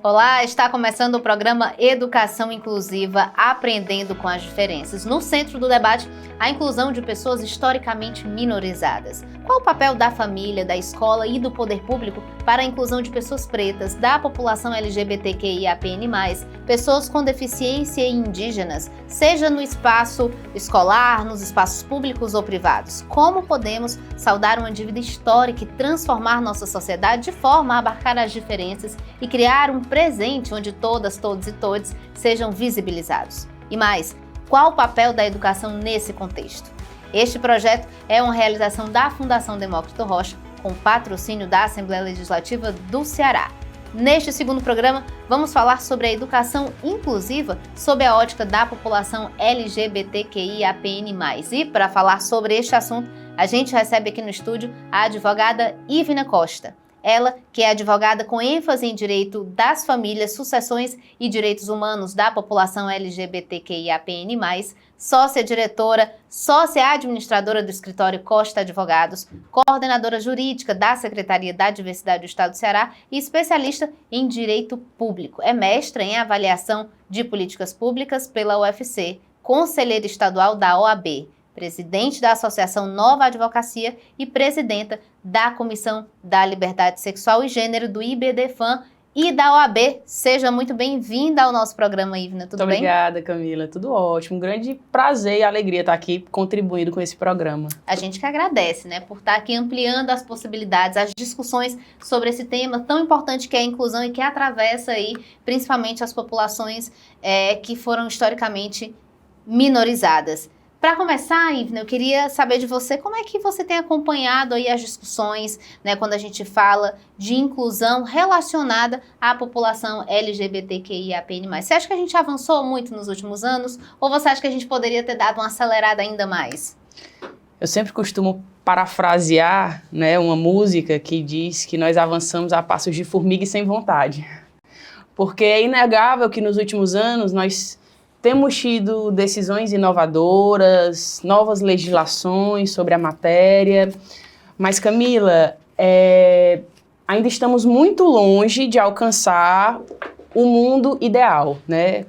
Olá, está começando o programa Educação Inclusiva, Aprendendo com as Diferenças. No centro do debate, a inclusão de pessoas historicamente minorizadas. Qual o papel da família, da escola e do poder público para a inclusão de pessoas pretas, da população LGBTQIAPN+, pessoas com deficiência e indígenas, seja no espaço escolar, nos espaços públicos ou privados? Como podemos saudar uma dívida histórica e transformar nossa sociedade de forma a abarcar as diferenças e criar um presente onde todas, todos e todes sejam visibilizados? E mais, qual o papel da educação nesse contexto? Este projeto é uma realização da Fundação Demócrito Rocha, com patrocínio da Assembleia Legislativa do Ceará. Neste segundo programa, vamos falar sobre a educação inclusiva sob a ótica da população LGBTQIAPN+. E para falar sobre este assunto, a gente recebe aqui no estúdio a advogada Ivna Costa. Ela, que é advogada com ênfase em direito das famílias, sucessões e direitos humanos da população LGBTQIAPN+, sócia-diretora, sócia-administradora do escritório Costa Advogados, coordenadora jurídica da Secretaria da Diversidade do Estado do Ceará e especialista em direito público. É mestra em avaliação de políticas públicas pela UFC, conselheira estadual da OAB, presidente da Associação Nova Advocacia e presidenta da Comissão da Liberdade Sexual e Gênero do IBDFAM e da OAB. Seja muito bem-vinda ao nosso programa, Ivna. Tudo bem? Obrigada, Camila. Tudo ótimo. Um grande prazer e alegria estar aqui contribuindo com esse programa. A gente que agradece, né, por estar aqui ampliando as possibilidades, as discussões sobre esse tema tão importante que é a inclusão e que atravessa aí, principalmente as populações que foram historicamente minorizadas. Para começar, Ivna, eu queria saber de você como é que você tem acompanhado aí as discussões, né, quando a gente fala de inclusão relacionada à população LGBTQIAPN+. Você acha que a gente avançou muito nos últimos anos ou você acha que a gente poderia ter dado uma acelerada ainda mais? Eu sempre costumo parafrasear, né, uma música que diz que nós avançamos a passos de formiga e sem vontade. Porque é inegável que nos últimos anos nós temos tido decisões inovadoras, novas legislações sobre a matéria, mas, Camila, ainda estamos muito longe de alcançar o mundo ideal, né?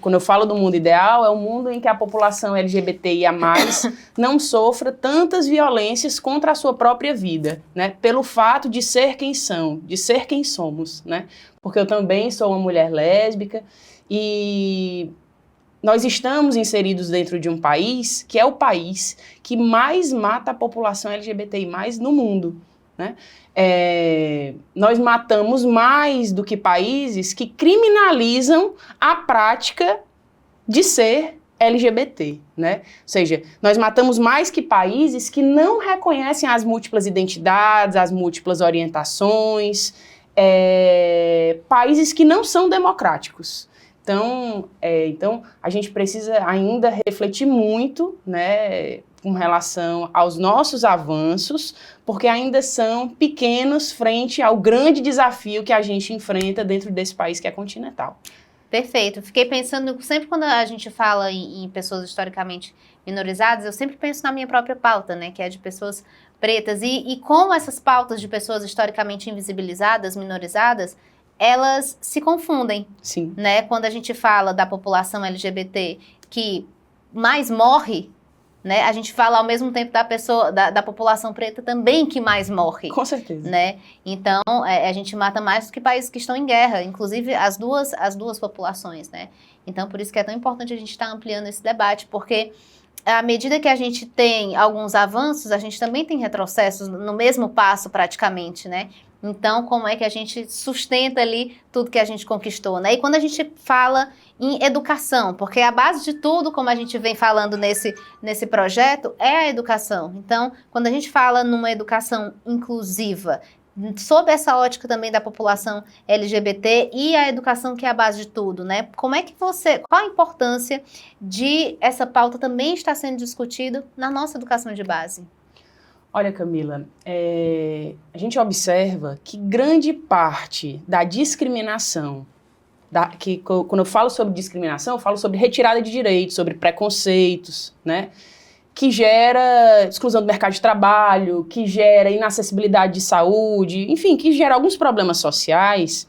Quando eu falo do mundo ideal, é um mundo em que a população LGBTIA+, não sofra tantas violências contra a sua própria vida, né? Pelo fato de ser quem são, de ser quem somos, né? Porque eu também sou uma mulher lésbica e nós estamos inseridos dentro de um país que é o país que mais mata a população LGBTI+, no mundo, né? Nós matamos mais do que países que criminalizam a prática de ser LGBT, né? Ou seja, nós matamos mais que países que não reconhecem as múltiplas identidades, as múltiplas orientações, países que não são democráticos. Então, a gente precisa ainda refletir muito, né, com relação aos nossos avanços, porque ainda são pequenos frente ao grande desafio que a gente enfrenta dentro desse país que é continental. Perfeito. Fiquei pensando, sempre quando a gente fala em pessoas historicamente minorizadas, eu sempre penso na minha própria pauta, né, que é de pessoas pretas. E como essas pautas de pessoas historicamente invisibilizadas, minorizadas, elas se confundem. Sim. Né? Quando a gente fala da população LGBT que mais morre, né? A gente fala ao mesmo tempo da população preta também que mais morre. Com certeza. Né? Então, a gente mata mais do que países que estão em guerra, inclusive as duas populações, né? Então, por isso que é tão importante a gente estar ampliando esse debate, porque à medida que a gente tem alguns avanços, a gente também tem retrocessos no mesmo passo praticamente, né? Então, como é que a gente sustenta ali tudo que a gente conquistou, né? E quando a gente fala em educação, porque a base de tudo, como a gente vem falando nesse projeto, é a educação. Então, quando a gente fala numa educação inclusiva, sob essa ótica também da população LGBT e a educação que é a base de tudo, né? Qual a importância de essa pauta também estar sendo discutida na nossa educação de base? Olha, Camila, a gente observa que grande parte da discriminação, quando eu falo sobre discriminação, eu falo sobre retirada de direitos, sobre preconceitos, né? Que gera exclusão do mercado de trabalho, que gera inacessibilidade de saúde, enfim, que gera alguns problemas sociais.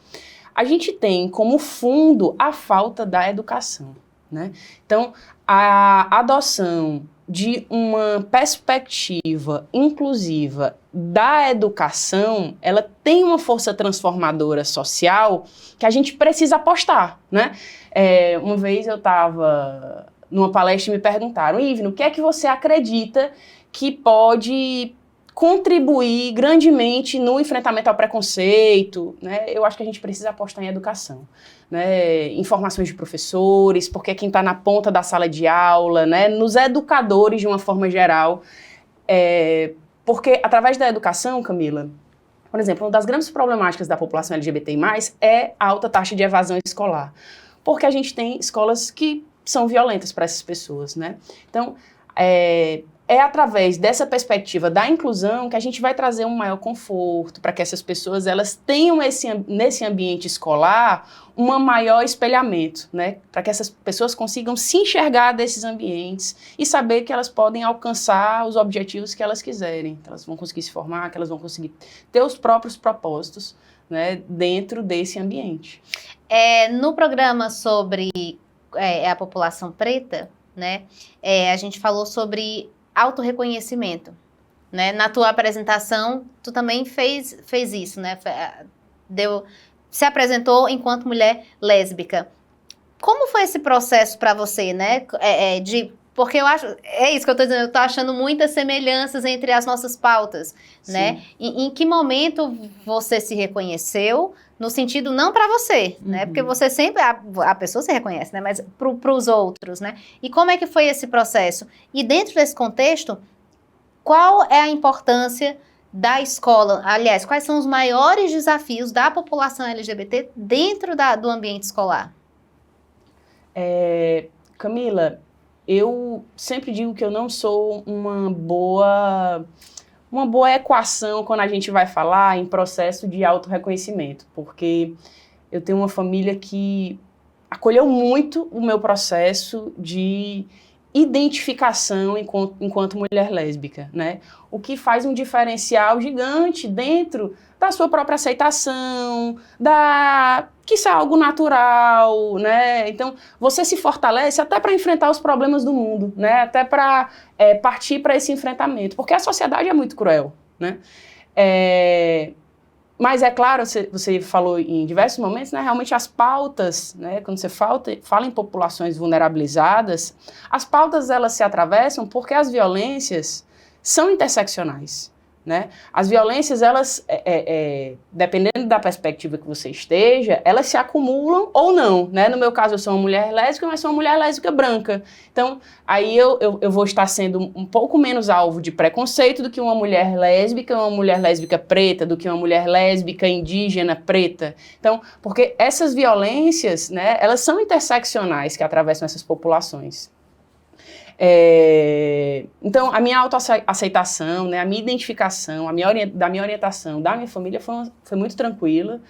a gente tem como fundo a falta da educação, né? Então, a adoção de uma perspectiva inclusiva da educação, ela tem uma força transformadora social que a gente precisa apostar, né? Uma vez eu estava numa palestra e me perguntaram, Ivne, o que é que você acredita que pode contribuir grandemente no enfrentamento ao preconceito, né? Eu acho que a gente precisa apostar em educação, né? Informações de professores, porque é quem está na ponta da sala de aula, né? Nos educadores de uma forma geral, porque através da educação, Camila, por exemplo, uma das grandes problemáticas da população LGBTI+, é a alta taxa de evasão escolar, porque a gente tem escolas que são violentas para essas pessoas, né? Então, é através dessa perspectiva da inclusão que a gente vai trazer um maior conforto para que essas pessoas elas tenham nesse ambiente escolar um maior espelhamento, né? Para que essas pessoas consigam se enxergar desses ambientes e saber que elas podem alcançar os objetivos que elas quiserem, que elas vão conseguir se formar, que elas vão conseguir ter os próprios propósitos, né, dentro desse ambiente. No programa sobre a população preta, né, a gente falou sobre autorreconhecimento, né? Na tua apresentação, tu também fez isso, né? Se apresentou enquanto mulher lésbica. Como foi esse processo para você, né? Porque eu acho, é isso que eu tô dizendo, eu tô achando muitas semelhanças entre as nossas pautas, sim, né? Em que momento você se reconheceu, no sentido não para você, né? Porque você sempre, a pessoa se reconhece, né? Mas para os outros, né? E como é que foi esse processo? E dentro desse contexto, qual é a importância da escola? Aliás, quais são os maiores desafios da população LGBT dentro do ambiente escolar? Camila, eu sempre digo que eu não sou uma boa equação quando a gente vai falar em processo de autorreconhecimento, porque eu tenho uma família que acolheu muito o meu processo de identificação enquanto mulher lésbica, né? O que faz um diferencial gigante dentro da sua própria aceitação, que isso é algo natural, né? Então, você se fortalece até para enfrentar os problemas do mundo, né? Até para partir para esse enfrentamento, porque a sociedade é muito cruel, né? Mas é claro, você falou em diversos momentos, né? Realmente as pautas, né? Quando você fala em populações vulnerabilizadas, as pautas elas se atravessam porque as violências são interseccionais, né? As violências, elas, dependendo da perspectiva que você esteja, elas se acumulam ou não, né? No meu caso, eu sou uma mulher lésbica, mas sou uma mulher lésbica branca. Então, aí eu vou estar sendo um pouco menos alvo de preconceito do que uma mulher lésbica preta, do que uma mulher lésbica indígena preta. Então, porque essas violências, né, elas são interseccionais que atravessam essas populações. Então, a minha autoaceitação, né, a minha identificação, da minha orientação, da minha família foi muito tranquila.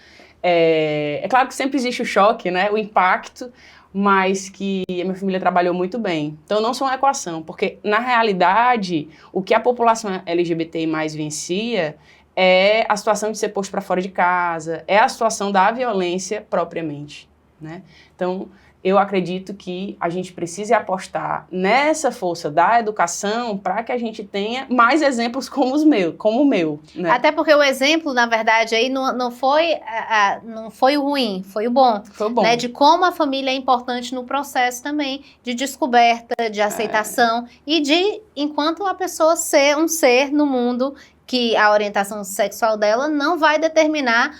É claro que sempre existe o choque, né, o impacto, mas que a minha família trabalhou muito bem. Então, eu não sou uma equação, porque, na realidade, o que a população LGBTI+ vivencia é a situação de ser posto para fora de casa, é a situação da violência propriamente, né? Então, eu acredito que a gente precisa apostar nessa força da educação para que a gente tenha mais exemplos como o meu. Né? Até porque o exemplo, na verdade, aí não foi o ruim, foi o bom. Foi o bom. Né? De como a família é importante no processo também de descoberta, de aceitação e de, enquanto a pessoa ser um ser no mundo que a orientação sexual dela não vai determinar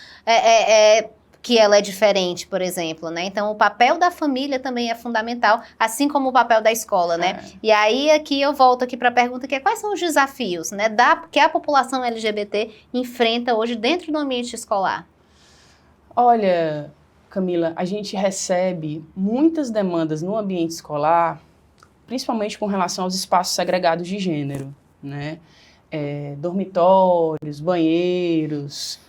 que ela é diferente, por exemplo, né? Então, o papel da família também é fundamental, assim como o papel da escola, né? E aí, aqui eu volto aqui para a pergunta que é quais são os desafios, né, que a população LGBT enfrenta hoje dentro do ambiente escolar? Olha, Camila, a gente recebe muitas demandas no ambiente escolar, principalmente com relação aos espaços segregados de gênero, né? Dormitórios, banheiros,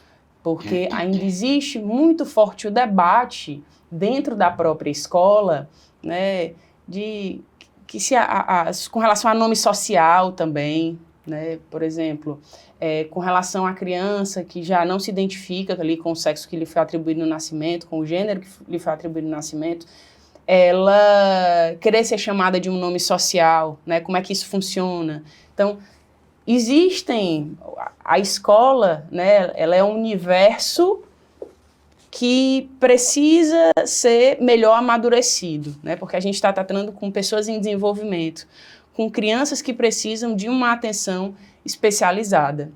porque ainda existe muito forte o debate dentro da própria escola, né, com relação a nome social também, né? Por exemplo, com relação à criança que já não se identifica ali com o sexo que lhe foi atribuído no nascimento, com o gênero que lhe foi atribuído no nascimento, ela querer ser chamada de um nome social, né? Como é que isso funciona? Então, a escola, né? Ela é um universo que precisa ser melhor amadurecido, né? Porque a gente está tratando com pessoas em desenvolvimento, com crianças que precisam de uma atenção especializada.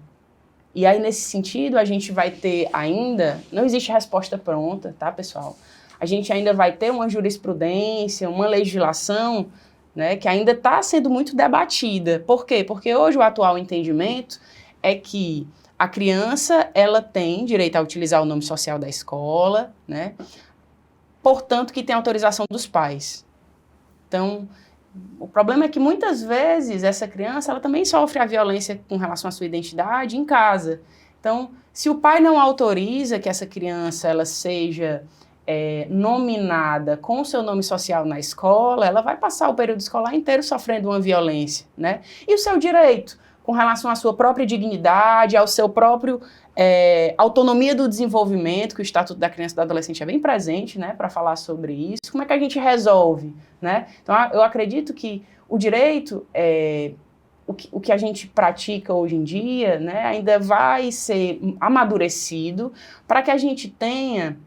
E aí, nesse sentido, a gente vai ter ainda, não existe resposta pronta, tá, pessoal? A gente ainda vai ter uma jurisprudência, uma legislação, né, que ainda está sendo muito debatida. Por quê? Porque hoje o atual entendimento é que a criança, ela tem direito a utilizar o nome social da escola, né? Portanto, que tem autorização dos pais. Então, o problema é que muitas vezes essa criança, ela também sofre a violência com relação à sua identidade em casa. Então, se o pai não autoriza que essa criança, ela seja nominada com o seu nome social na escola, ela vai passar o período escolar inteiro sofrendo uma violência, né? E o seu direito com relação à sua própria dignidade, ao seu próprio autonomia do desenvolvimento, que o Estatuto da Criança e do Adolescente é bem presente, né, para falar sobre isso. Como é que a gente resolve, né? Então, eu acredito que o direito, o que a gente pratica hoje em dia, né, ainda vai ser amadurecido para que a gente tenha,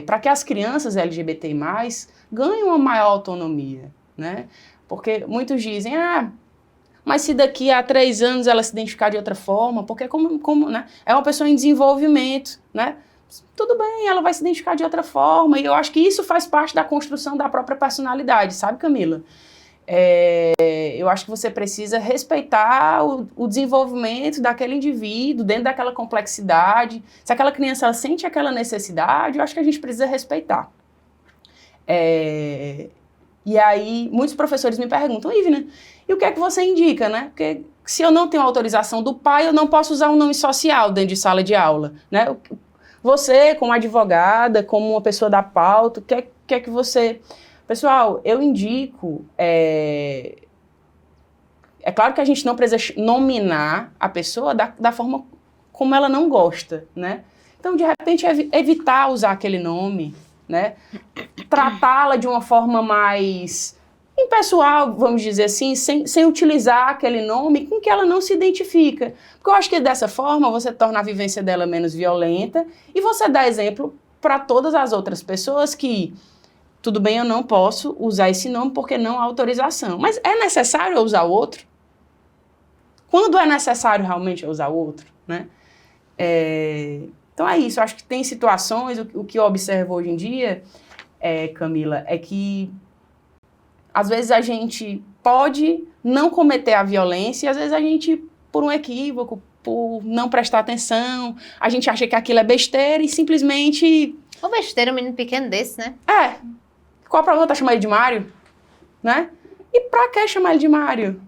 para que as crianças LGBTI+, ganhem uma maior autonomia, né? Porque muitos dizem, mas se daqui a 3 anos ela se identificar de outra forma, porque né, é uma pessoa em desenvolvimento, né? Tudo bem, ela vai se identificar de outra forma, e eu acho que isso faz parte da construção da própria personalidade, sabe, Camila? Eu acho que você precisa respeitar o desenvolvimento daquele indivíduo, dentro daquela complexidade. Se aquela criança ela sente aquela necessidade, eu acho que a gente precisa respeitar. E aí, muitos professores me perguntam, Ivna, e o que é que você indica, né? Porque se eu não tenho autorização do pai, eu não posso usar um nome social dentro de sala de aula, né? Você, como advogada, como uma pessoa da pauta, o que é que você... Pessoal, eu indico... É claro que a gente não precisa nominar a pessoa da forma como ela não gosta, né? Então, de repente, evitar usar aquele nome, né? Tratá-la de uma forma mais impessoal, vamos dizer assim, sem utilizar aquele nome com que ela não se identifica. Porque eu acho que dessa forma você torna a vivência dela menos violenta e você dá exemplo para todas as outras pessoas que, tudo bem, eu não posso usar esse nome porque não há autorização. Mas é necessário eu usar o outro? Quando é necessário realmente eu usar o outro, né? Então é isso, eu acho que tem situações, o que eu observo hoje em dia, Camila, é que às vezes a gente pode não cometer a violência, e às vezes a gente, por um equívoco, por não prestar atenção, a gente acha que aquilo é besteira e simplesmente... Ou besteira, um menino pequeno desse, né? Qual o problema tá chamando ele de Mário? Né? E pra que chamar ele de Mário?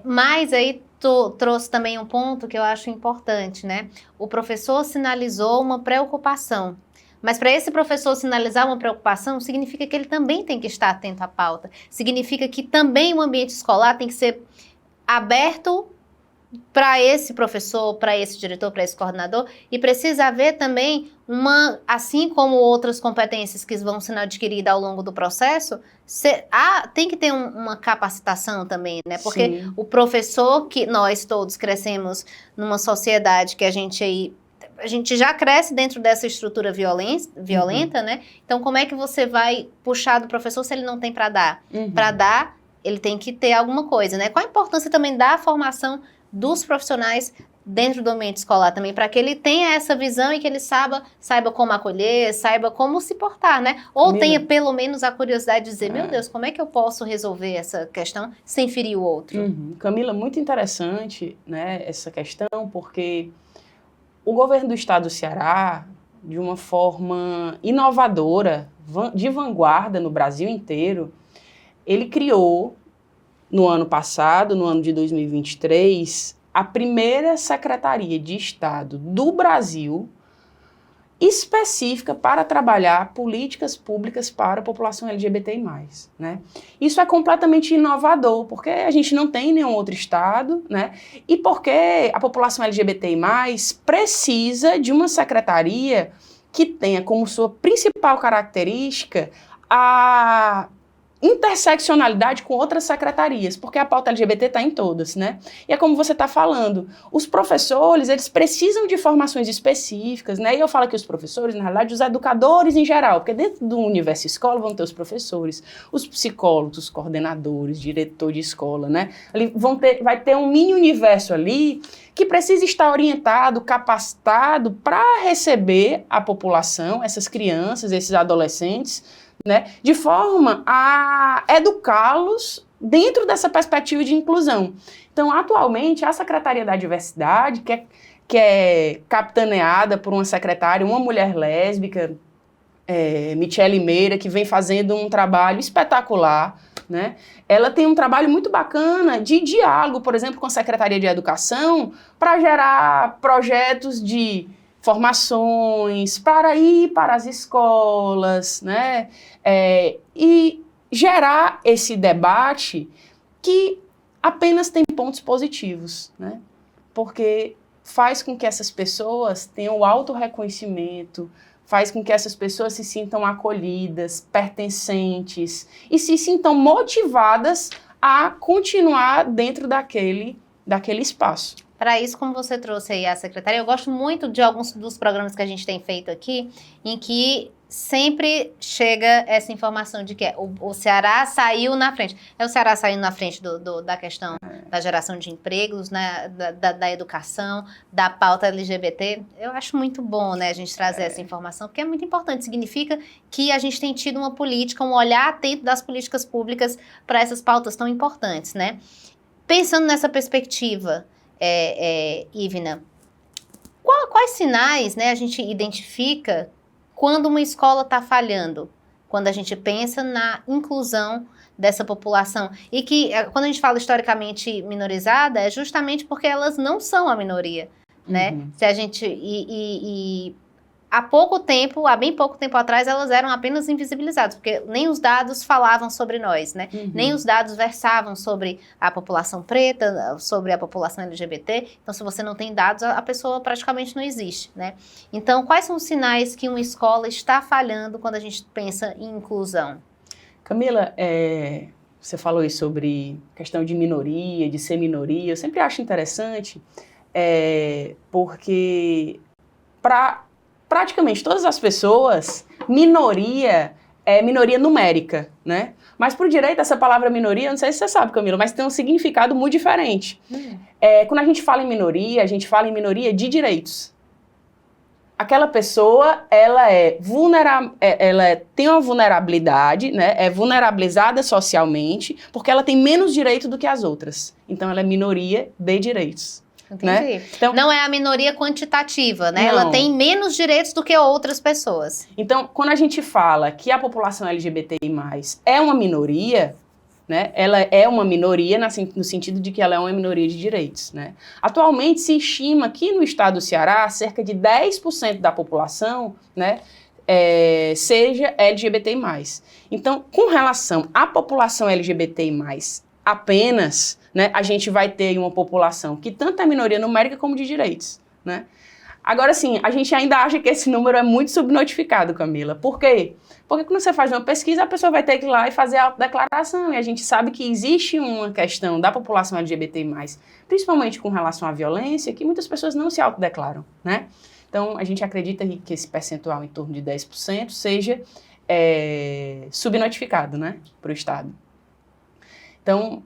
Mas aí tu trouxe também um ponto que eu acho importante, né? O professor sinalizou uma preocupação. Mas para esse professor sinalizar uma preocupação, significa que ele também tem que estar atento à pauta. Significa que também o ambiente escolar tem que ser aberto para esse professor, para esse diretor, para esse coordenador, e precisa haver também assim como outras competências que vão sendo adquiridas ao longo do processo, tem que ter uma capacitação também, né? Porque Sim. O professor, que nós todos crescemos numa sociedade que a gente já cresce dentro dessa estrutura violenta, né? Então, como é que você vai puxar do professor se ele não tem para dar? Para dar, ele tem que ter alguma coisa, né? Qual a importância também da formação dos profissionais dentro do ambiente escolar também, para que ele tenha essa visão e que ele saiba como acolher, saiba como se portar, né? Ou Camila, tenha pelo menos a curiosidade de dizer, meu Deus, como é que eu posso resolver essa questão sem ferir o outro? Camila, muito interessante, né, essa questão, porque o governo do estado do Ceará, de uma forma inovadora, de vanguarda no Brasil inteiro, ele criou, no ano passado, no ano de 2023, a primeira Secretaria de Estado do Brasil específica para trabalhar políticas públicas para a população LGBTI+, né? Isso é completamente inovador, porque a gente não tem nenhum outro estado, né? E porque a população LGBTI+, precisa de uma secretaria que tenha como sua principal característica a interseccionalidade com outras secretarias, porque a pauta LGBT está em todas, né? E é como você está falando, os professores, eles precisam de formações específicas, né? E eu falo que os professores, na realidade, os educadores em geral, porque dentro do universo escola vão ter os professores, os psicólogos, os coordenadores, diretor de escola, né? Ali vai ter um mini universo ali que precisa estar orientado, capacitado para receber a população, essas crianças, esses adolescentes, né, de forma a educá-los dentro dessa perspectiva de inclusão. Então, atualmente, a Secretaria da Diversidade, que é capitaneada por uma secretária, uma mulher lésbica, Michele Meira, que vem fazendo um trabalho espetacular, né? Ela tem um trabalho muito bacana de diálogo, por exemplo, com a Secretaria de Educação, para gerar projetos de formações, para ir para as escolas, né? E gerar esse debate que apenas tem pontos positivos, né? Porque faz com que essas pessoas tenham o autorreconhecimento, faz com que essas pessoas se sintam acolhidas, pertencentes e se sintam motivadas a continuar dentro daquele espaço. Para isso, como você trouxe aí a secretária, eu gosto muito de alguns dos programas que a gente tem feito aqui, em que sempre chega essa informação de que o Ceará saiu na frente. O Ceará saindo na frente da questão da geração de empregos, né, da educação, da pauta LGBT. Eu acho muito bom, né, a gente trazer essa informação, porque é muito importante. Significa que a gente tem tido uma política, um olhar atento das políticas públicas para essas pautas tão importantes, né? Pensando nessa perspectiva, Ivna, quais sinais, né, a gente identifica quando uma escola está falhando, quando a gente pensa na inclusão dessa população? E que, quando a gente fala historicamente minorizada, é justamente porque elas não são a minoria, né? Uhum. Se a gente... há bem pouco tempo atrás, elas eram apenas invisibilizadas, porque nem os dados falavam sobre nós, né? Uhum. Nem os dados versavam sobre a população preta, sobre a população LGBT. Então, se você não tem dados, a pessoa praticamente não existe, né? Então, quais são os sinais que uma escola está falhando quando a gente pensa em inclusão? Camila, você falou aí sobre questão de minoria, de ser minoria. Eu sempre acho interessante, porque para praticamente todas as pessoas, minoria é minoria numérica, né? Mas para o direito, essa palavra minoria, não sei se você sabe, Camila, mas tem um significado muito diferente. Quando a gente fala em minoria, a gente fala em minoria de direitos. Aquela pessoa, ela tem uma vulnerabilidade, né? É vulnerabilizada socialmente, porque ela tem menos direito do que as outras. Então, ela é minoria de direitos. Entendi. Né? Então, não é a minoria quantitativa, né? Não. Ela tem menos direitos do que outras pessoas. Então, quando a gente fala que a população LGBTI+, é uma minoria, né? Ela é uma minoria no sentido de que ela é uma minoria de direitos, né? Atualmente se estima que no estado do Ceará, cerca de 10% da população, né, seja LGBTI+. Então, com relação à população LGBTI+, apenas, né, a gente vai ter uma população que tanto é minoria numérica como de direitos, né? Agora, sim, a gente ainda acha que esse número é muito subnotificado, Camila. Por quê? Porque quando você faz uma pesquisa, a pessoa vai ter que ir lá e fazer a autodeclaração, e a gente sabe que existe uma questão da população LGBTI+, principalmente com relação à violência, que muitas pessoas não se autodeclaram, né? Então, a gente acredita que esse percentual em torno de 10% seja subnotificado, né, para o Estado. Então,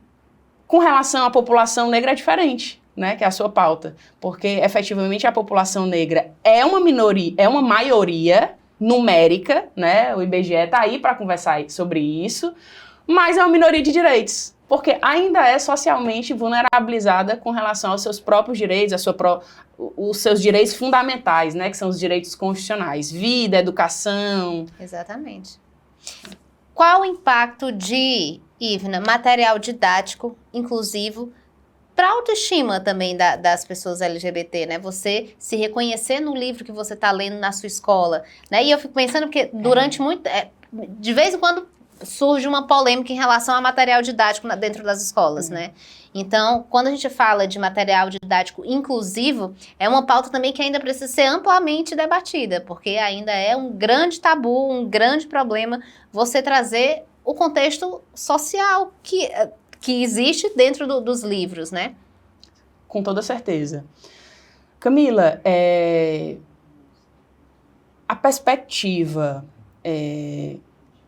com relação à população negra é diferente, né, que é a sua pauta, porque efetivamente a população negra é uma minoria, é uma maioria numérica, né, o IBGE está aí para conversar sobre isso, mas é uma minoria de direitos, porque ainda é socialmente vulnerabilizada com relação aos seus próprios direitos, os seus direitos fundamentais, né, que são os direitos constitucionais, vida, educação. Exatamente. Qual o impacto de, Ivna, material didático inclusivo para a autoestima também das pessoas LGBT, né? Você se reconhecer no livro que você está lendo na sua escola, né? E eu fico pensando porque durante de vez em quando surge uma polêmica em relação a material didático dentro das escolas, né? Então, quando a gente fala de material didático inclusivo, é uma pauta também que ainda precisa ser amplamente debatida, porque ainda é um grande tabu, um grande problema você trazer o contexto social que existe dentro dos livros, né? Com toda certeza. Camila, a perspectiva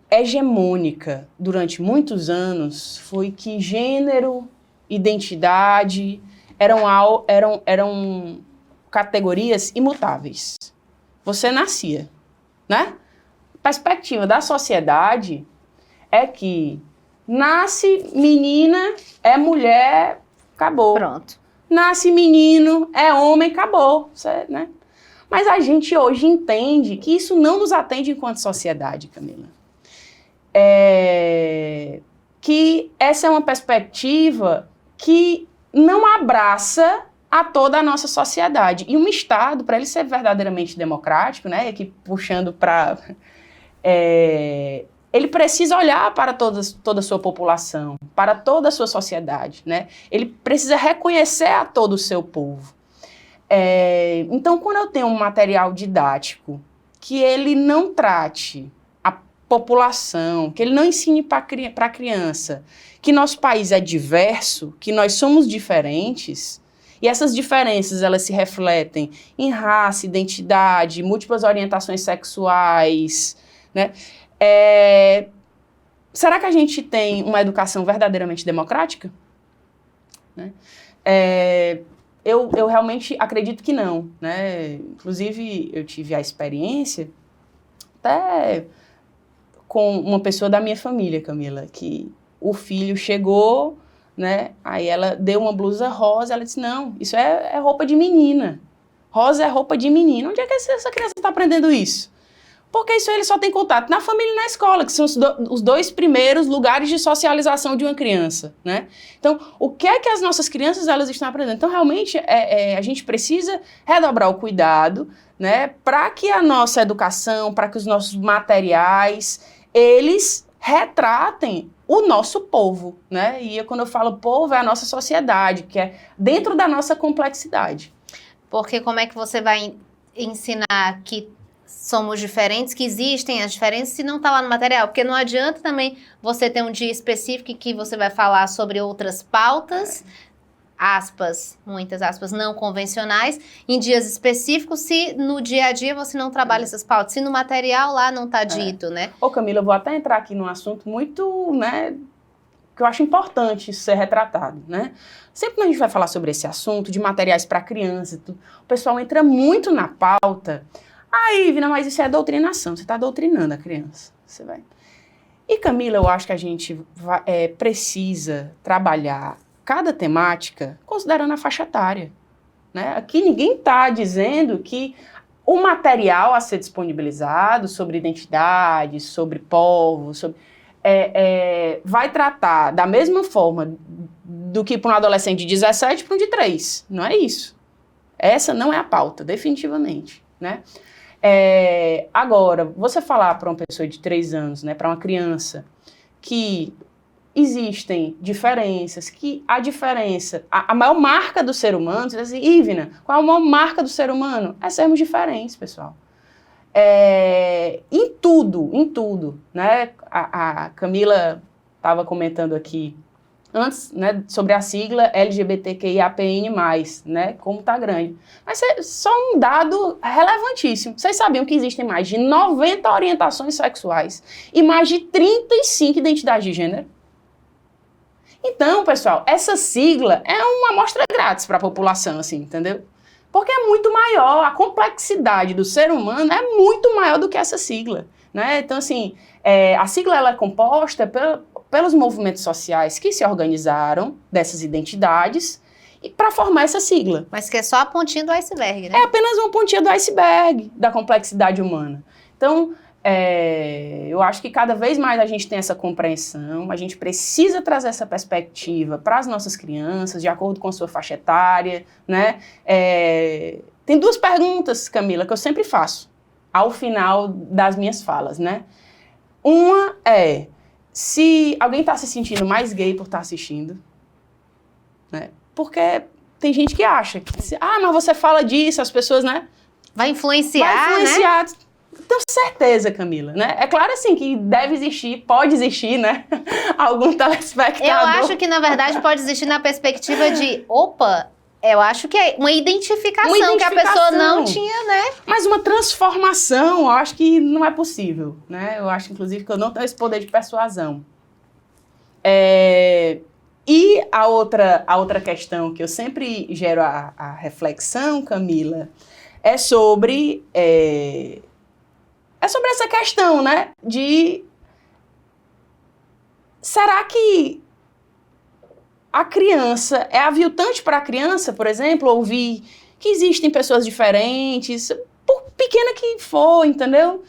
hegemônica durante muitos anos foi que gênero, identidade eram categorias imutáveis. Você nascia, né? A perspectiva da sociedade é que nasce menina, é mulher, acabou. Pronto. Nasce menino, é homem, acabou. Né? Mas a gente hoje entende que isso não nos atende enquanto sociedade, Camila. Que essa é uma perspectiva que não abraça a toda a nossa sociedade. E um Estado, para ele ser verdadeiramente democrático, né, que puxando para... ele precisa olhar para toda a sua população, para toda a sua sociedade, né? Ele precisa reconhecer a todo o seu povo. Então, quando eu tenho um material didático que ele não trate a população, que ele não ensine para a criança que nosso país é diverso, que nós somos diferentes, e essas diferenças elas se refletem em raça, identidade, múltiplas orientações sexuais, né? Será que a gente tem uma educação verdadeiramente democrática? Né? Eu realmente acredito que não, né? Inclusive, eu tive a experiência até com uma pessoa da minha família, Camila, que o filho chegou, né? Aí ela deu uma blusa rosa, ela disse, não, isso é roupa de menina. Rosa é roupa de menina. Onde é que essa criança está aprendendo isso? Porque isso ele só tem contato na família e na escola, que são os dois primeiros lugares de socialização de uma criança, né? Então, o que é que as nossas crianças elas estão aprendendo? Então, realmente, a gente precisa redobrar o cuidado, né? Para que a nossa educação, para que os nossos materiais, eles retratem o nosso povo, né? E quando eu falo povo, é a nossa sociedade, que é dentro da nossa complexidade. Porque como é que você vai ensinar que somos diferentes, que existem as diferenças, se não está lá no material? Porque não adianta também você ter um dia específico em que você vai falar sobre outras pautas, aspas, muitas aspas, não convencionais, em dias específicos, se no dia a dia você não trabalha essas pautas, se no material lá não está dito, né? Ô Camila, eu vou até entrar aqui num assunto muito, né, que eu acho importante ser retratado, né? Sempre que a gente vai falar sobre esse assunto, de materiais para criança, o pessoal entra muito na pauta. Aí, Vina, mas isso é doutrinação, você está doutrinando a criança. Você vai. E, Camila, eu acho que a gente precisa trabalhar cada temática considerando a faixa etária, né? Aqui ninguém está dizendo que o material a ser disponibilizado sobre identidade, sobre povo, vai tratar da mesma forma do que para um adolescente de 17 para um de 3. Não é isso. Essa não é a pauta, definitivamente, né? Agora, você falar para uma pessoa de 3 anos, né, para uma criança, que existem diferenças, que a diferença, a maior marca do ser humano, você diz assim, Ivna, qual é a maior marca do ser humano? É sermos diferentes, pessoal. Em tudo, né? A Camila estava comentando aqui antes, né, sobre a sigla LGBTQIAPN+, né, como tá grande. Mas é só um dado relevantíssimo. Vocês sabiam que existem mais de 90 orientações sexuais e mais de 35 identidades de gênero? Então, pessoal, essa sigla é uma amostra grátis para a população, assim, entendeu? Porque é muito maior, a complexidade do ser humano é muito maior do que essa sigla, né? Então, assim, a sigla ela é composta pelos movimentos sociais que se organizaram dessas identidades e para formar essa sigla. Mas que é só a pontinha do iceberg, né? É apenas uma pontinha do iceberg da complexidade humana. Então, Eu acho que cada vez mais a gente tem essa compreensão, a gente precisa trazer essa perspectiva para as nossas crianças, de acordo com a sua faixa etária, né? Tem duas perguntas, Camila, que eu sempre faço ao final das minhas falas, né? Uma é se alguém está se sentindo mais gay por estar assistindo, né? Porque tem gente que acha que, mas você fala disso, as pessoas, né? Vai influenciar, né? Tenho certeza, Camila, né? É claro, assim, que deve existir, pode existir, né? Algum telespectador. Eu acho que, na verdade, pode existir na perspectiva de, eu acho que é uma identificação que a pessoa não tinha, né? Mas uma transformação, eu acho que não é possível, né? Eu acho, inclusive, que eu não tenho esse poder de persuasão. E a outra questão que eu sempre gero a reflexão, Camila, é sobre essa questão, né? De será que a criança, é aviltante para a criança, por exemplo, ouvir que existem pessoas diferentes, por pequena que for, entendeu?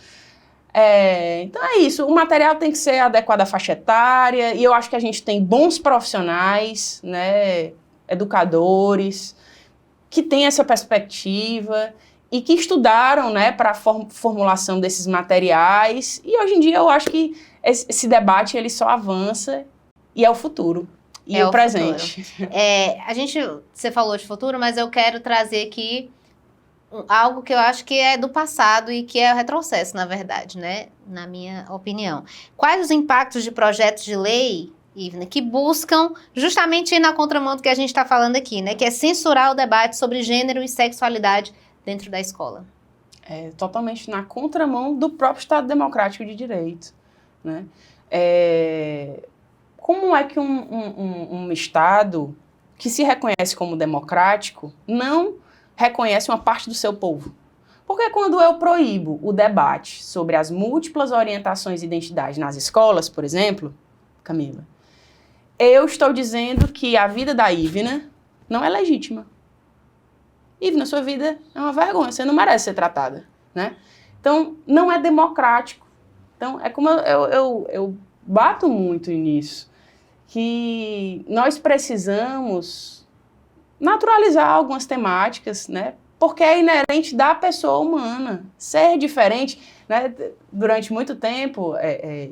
Então é isso, o material tem que ser adequado à faixa etária, e eu acho que a gente tem bons profissionais, né, educadores, que têm essa perspectiva e que estudaram, né, para a formulação desses materiais, e hoje em dia eu acho que esse debate ele só avança e é o futuro. E o presente. Você falou de futuro, mas eu quero trazer aqui algo que eu acho que é do passado e que é o retrocesso, na verdade, né? Na minha opinião. Quais os impactos de projetos de lei, Ivna, que buscam justamente ir na contramão do que a gente está falando aqui, né? Que é censurar o debate sobre gênero e sexualidade dentro da escola? Totalmente na contramão do próprio Estado Democrático de Direito, né? Como é que um Estado que se reconhece como democrático não reconhece uma parte do seu povo? Porque quando eu proíbo o debate sobre as múltiplas orientações de identidade nas escolas, por exemplo, Camila, eu estou dizendo que a vida da Ivna não é legítima. Ivna, sua vida é uma vergonha, você não merece ser tratada, né? Então, não é democrático. Então, é como eu bato muito nisso, que nós precisamos naturalizar algumas temáticas, né? Porque é inerente da pessoa humana. Ser diferente, né? Durante muito tempo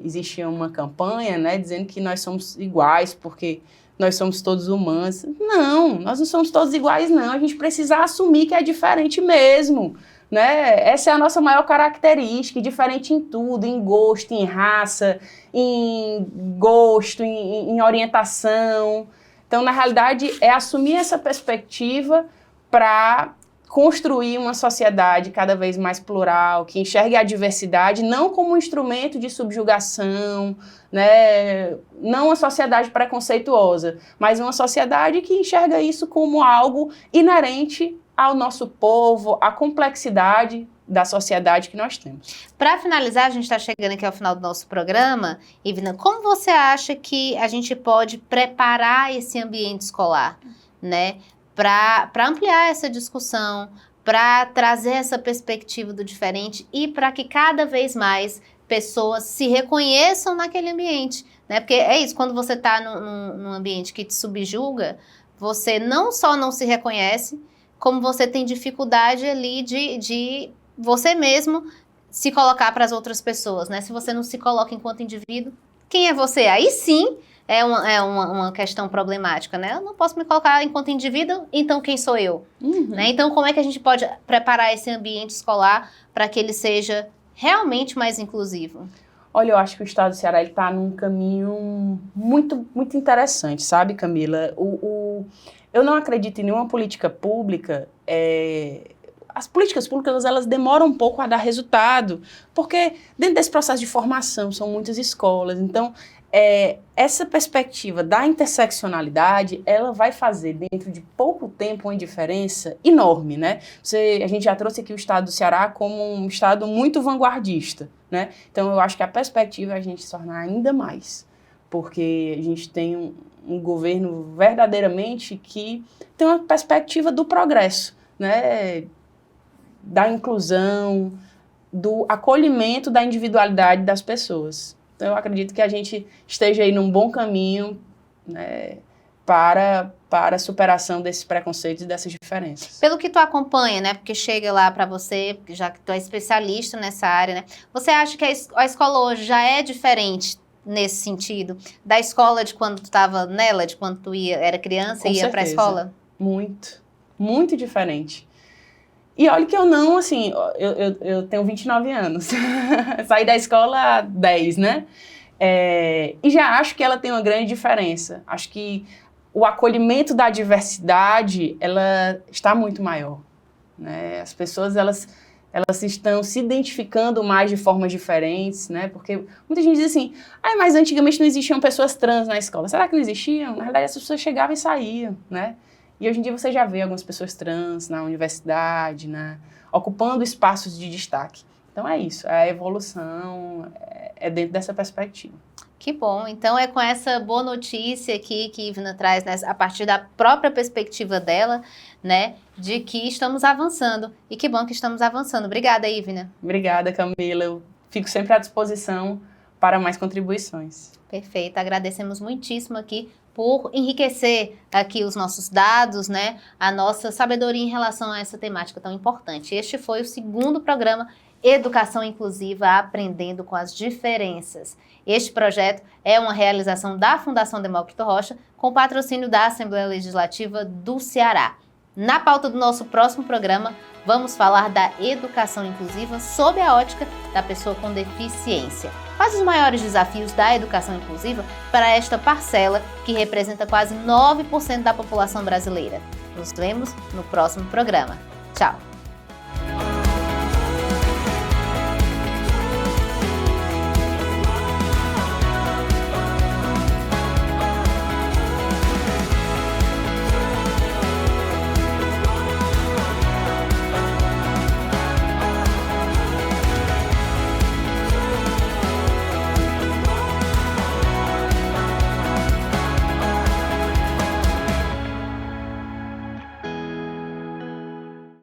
existia uma campanha, né, dizendo que nós somos iguais porque nós somos todos humanos. Não, nós não somos todos iguais, não. A gente precisa assumir que é diferente mesmo, né? Essa é a nossa maior característica, diferente em tudo, em gosto, em raça, em gosto, em orientação. Então, na realidade, é assumir essa perspectiva para construir uma sociedade cada vez mais plural, que enxergue a diversidade não como um instrumento de subjugação, né? Não uma sociedade preconceituosa, mas uma sociedade que enxerga isso como algo inerente ao nosso povo, à complexidade da sociedade que nós temos. Para finalizar, a gente está chegando aqui ao final do nosso programa. Ivna, como você acha que a gente pode preparar esse ambiente escolar, né, para ampliar essa discussão, para trazer essa perspectiva do diferente e para que cada vez mais pessoas se reconheçam naquele ambiente, né? Porque é isso, quando você está num ambiente que te subjuga, você não só não se reconhece, como você tem dificuldade ali de você mesmo se colocar para as outras pessoas, né? Se você não se coloca enquanto indivíduo, quem é você? Aí sim é uma questão problemática, né? Eu não posso me colocar enquanto indivíduo, então quem sou eu? Né? Então, como é que a gente pode preparar esse ambiente escolar para que ele seja realmente mais inclusivo? Olha, eu acho que o Estado do Ceará está num caminho muito, muito interessante, sabe, Camila? Eu não acredito em nenhuma política pública. As políticas públicas, elas demoram um pouco a dar resultado, porque dentro desse processo de formação são muitas escolas. Então, essa perspectiva da interseccionalidade, ela vai fazer dentro de pouco tempo uma diferença enorme, né? A gente já trouxe aqui o Estado do Ceará como um estado muito vanguardista, né? Então, eu acho que a perspectiva é a gente se tornar ainda mais, porque a gente tem um governo verdadeiramente que tem uma perspectiva do progresso, né? Da inclusão, do acolhimento da individualidade das pessoas. Então, eu acredito que a gente esteja aí num bom caminho, né, para a superação desses preconceitos e dessas diferenças. Pelo que tu acompanha, né, porque chega lá para você, já que tu é especialista nessa área, né, você acha que a escola hoje já é diferente nesse sentido da escola de quando tu estava nela, de quando tu era criança e ia para a escola? Muito, muito diferente. E olha que eu não, assim, eu tenho 29 anos, saí da escola há 10, né? E já acho que ela tem uma grande diferença. Acho que o acolhimento da diversidade, ela está muito maior, né? As pessoas, elas estão se identificando mais de formas diferentes, né? Porque muita gente diz assim, mas antigamente não existiam pessoas trans na escola. Será que não existiam? Na verdade, as pessoas chegavam e saíam, né? E hoje em dia você já vê algumas pessoas trans na universidade, ocupando espaços de destaque. Então é isso, a evolução é dentro dessa perspectiva. Que bom, então é com essa boa notícia aqui que Ivna traz, né, a partir da própria perspectiva dela, né, de que estamos avançando. E que bom que estamos avançando. Obrigada, Ivna. Obrigada, Camila. Eu fico sempre à disposição para mais contribuições. Perfeito, agradecemos muitíssimo aqui por enriquecer aqui os nossos dados, né, a nossa sabedoria em relação a essa temática tão importante. Este foi o 2º programa Educação Inclusiva Aprendendo com as Diferenças. Este projeto é uma realização da Fundação Demócrito Rocha com patrocínio da Assembleia Legislativa do Ceará. Na pauta do nosso próximo programa, vamos falar da educação inclusiva sob a ótica da pessoa com deficiência. Quais os maiores desafios da educação inclusiva para esta parcela que representa quase 9% da população brasileira? Nos vemos no próximo programa. Tchau!